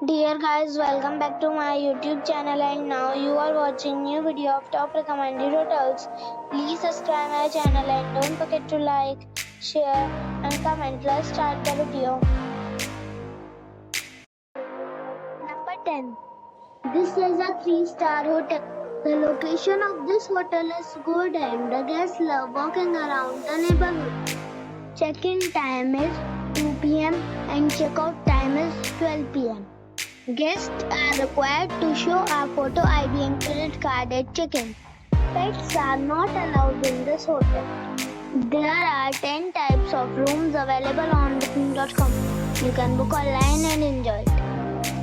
Dear guys, welcome back to my YouTube channel and now you are watching new video of top recommended hotels. Please subscribe my channel and don't forget to like, share and comment. Let's start the video. Number 10. This is a 3-star hotel. The location of this hotel is good and the guests love walking around the neighborhood. Check-in time is 2 p.m. and check-out time is 12 p.m. Guests are required to show a photo ID and credit card at check-in. Pets are not allowed in this hotel. There are 10 types of rooms available on booking.com. You can book online and enjoy it.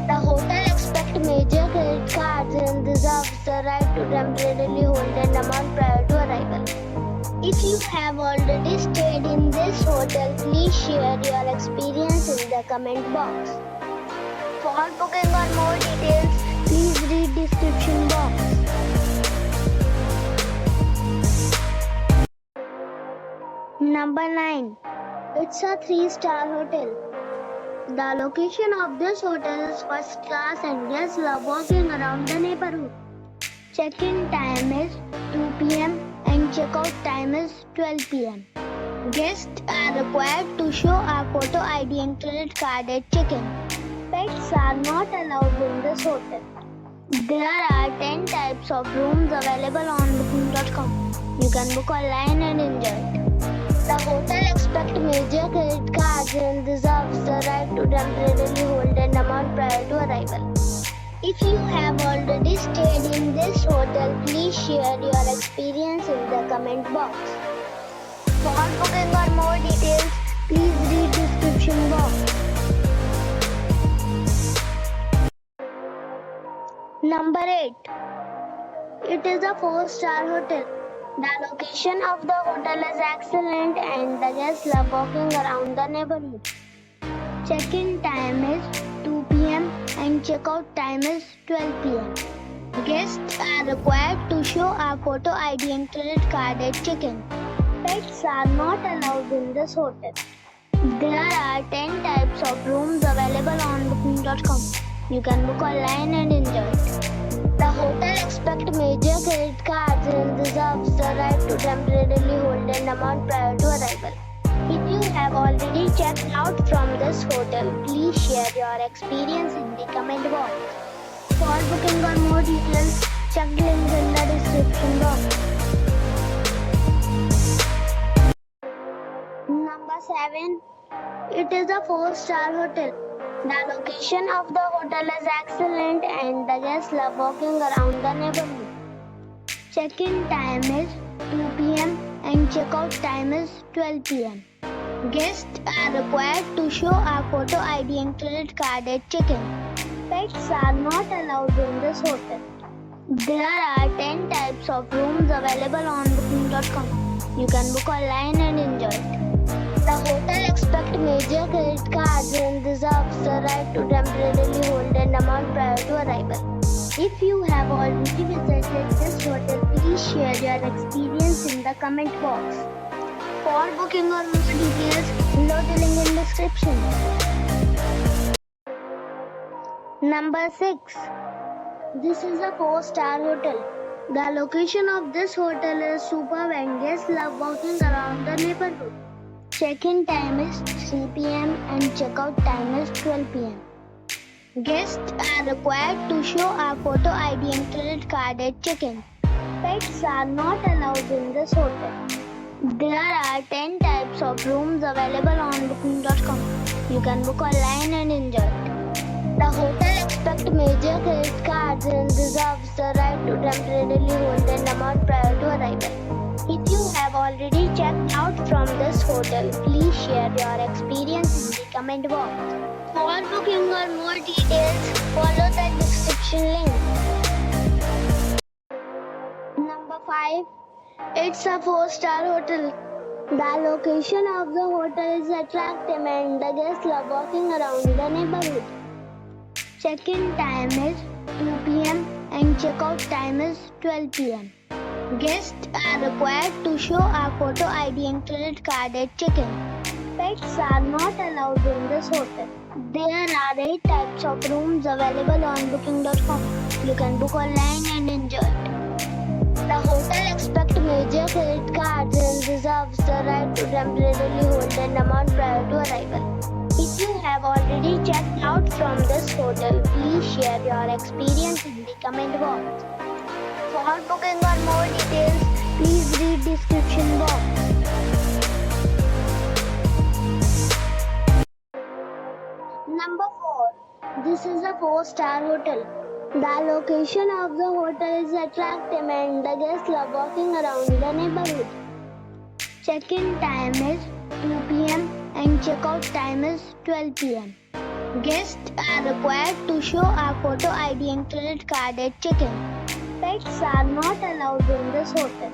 The hotel expects major credit cards and reserves the right to temporarily hold an amount prior to arrival. If you have already stayed in this hotel, please share your experience in the comment box. For booking or more details, please read description box. Number 9. It's a 3-star hotel. The location of this hotel is first class and guests love walking around the neighborhood. Check-in time is 2 p.m. and check-out time is 12 p.m. Guests are required to show a photo ID and credit card at check-in. Pets are not allowed in this hotel. There are 10 types of rooms available on booking.com. You can book online and enjoy it. The hotel expects major credit cards and reserves the right to temporarily hold an amount prior to arrival. If you have already stayed in this hotel, please share your experience in the comment box. For booking or more details, please read description box. Number 8. It is a 4-star hotel. The location of the hotel is excellent and the guests love walking around the neighborhood. Check-in time is 2 p.m. and check-out time is 12 p.m. Guests are required to show a photo ID and credit card at check-in. Pets are not allowed in this hotel. There are 10 types of rooms available on booking.com. You can book online and enjoy it. The hotel expects major credit cards and reserves the right to temporarily hold an amount prior to arrival. If you have already checked out from this hotel, please share your experience in the comment box. For booking or more details, check link in the description box. Number 7. It is a 4-star hotel. The location of the hotel is excellent and the guests love walking around the neighborhood. Check-in time is 2 p.m. and check-out time is 12 p.m. Guests are required to show a photo ID and credit card at check-in. Pets are not allowed in this hotel. There are 10 types of rooms available on booking.com. You can book online and enjoy it. The hotel expects major credit cards and reserves the right to temporarily hold an amount prior to arrival. If you have already visited this hotel, please share your experience in the comment box. For booking or more details, below the link in description. Number 6. This is a 4-star hotel. The location of this hotel is superb and guests love walking around the neighborhood. Check-in time is 3 p.m. and check-out time is 12 p.m. Guests are required to show a photo ID and credit card at check-in. Pets are not allowed in this hotel. There are 10 types of rooms available on booking.com. You can book online and enjoy it. The hotel expects major credit cards and reserves the right to temporarily hold an amount prior to arrival. If you have already checked out from this hotel, please share your experience in the comment box. For booking or more details, follow the description link. Number 5. It's a 4-star hotel. The location of the hotel is attractive and the guests love walking around the neighborhood. Check-in time is 2 p.m. and check-out time is 12 p.m. Guests are required to show a photo ID and credit card at check-in. Pets are not allowed in this hotel. There are 8 types of rooms available on booking.com. You can book online and enjoy it. The hotel expects major credit cards and reserves the right to temporarily hold an amount prior to arrival. If you have already checked out from this hotel, please share your experience in the comment box. For booking or more details, please read description box. Number 4. This is a 4-star hotel. The location of the hotel is attractive and the guests love walking around the neighborhood. Check-in time is 2 p.m. and check-out time is 12 p.m. Guests are required to show a photo ID and credit card at check-in. Pets are not allowed in this hotel.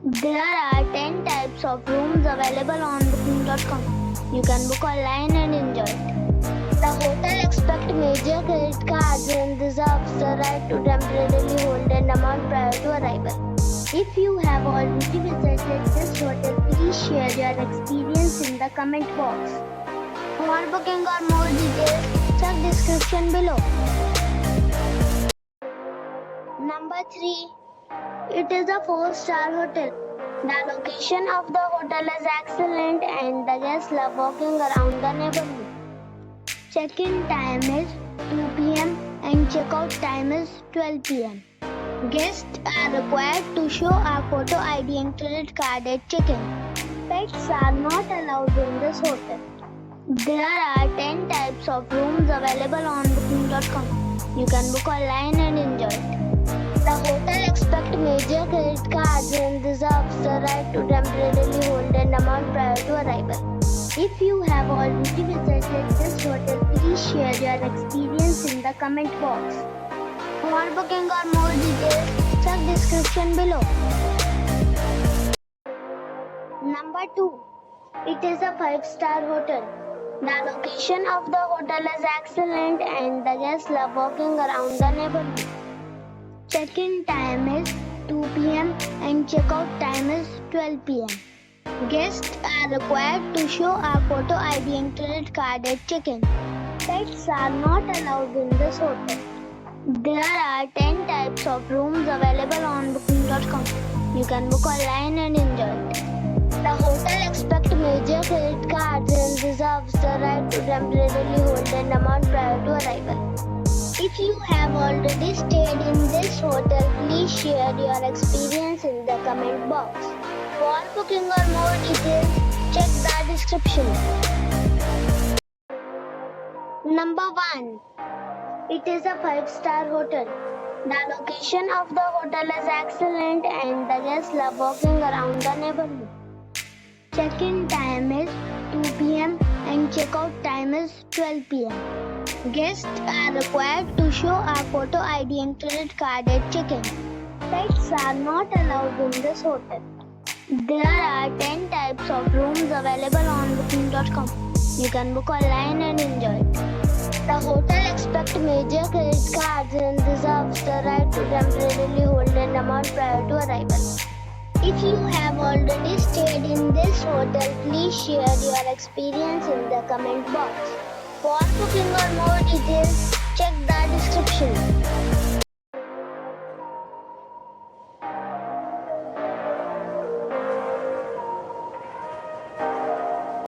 There are 10 types of rooms available on booking.com. You can book online and enjoy it. The hotel expects major credit cards and reserves the right to temporarily hold an amount prior to arrival. If you have already visited this hotel, please share your experience in the comment box. For booking or more details, check description below. Number 3. It is a 4-star hotel. The location of the hotel is excellent and the guests love walking around the neighborhood. Check-in time is 2 p.m. and check-out time is 12 p.m. Guests are required to show a photo ID and credit card at check-in. Pets are not allowed in this hotel. There are 10 types of rooms available on booking.com. You can book online and enjoy it. The hotel expects major credit cards and reserves the right to temporarily hold an amount prior to arrival. If you have already visited this hotel, please share your experience in the comment box. For booking or more details, check description below. Number 2. It is a 5-star hotel. The location of the hotel is excellent and the guests love walking around the neighborhood. Check-in time is 2 p.m. and check-out time is 12 p.m. Guests are required to show a photo ID and credit card at check-in. Pets are not allowed in this hotel. There are 10 types of rooms available on booking.com. You can book online and enjoy it. The hotel expects major credit cards and reserves the right to temporarily hold an amount prior to arrival. If you have already stayed in this hotel, please share your experience in the comment box. For booking or more details, check the description. Number 1. It is a 5-star hotel. The location of the hotel is excellent and the guests love walking around the neighborhood. Check-in time is 2 p.m. and check-out time is 12 p.m. Guests are required to show a photo ID and credit card at check-in. Pets are not allowed in this hotel. There are 10 types of rooms available on booking.com. You can book online and enjoy it. The hotel expects major credit cards and reserves the right to temporarily hold an amount prior to arrival. If you have already stayed in this hotel, please share your experience in the comment box. For booking or more details, check the description.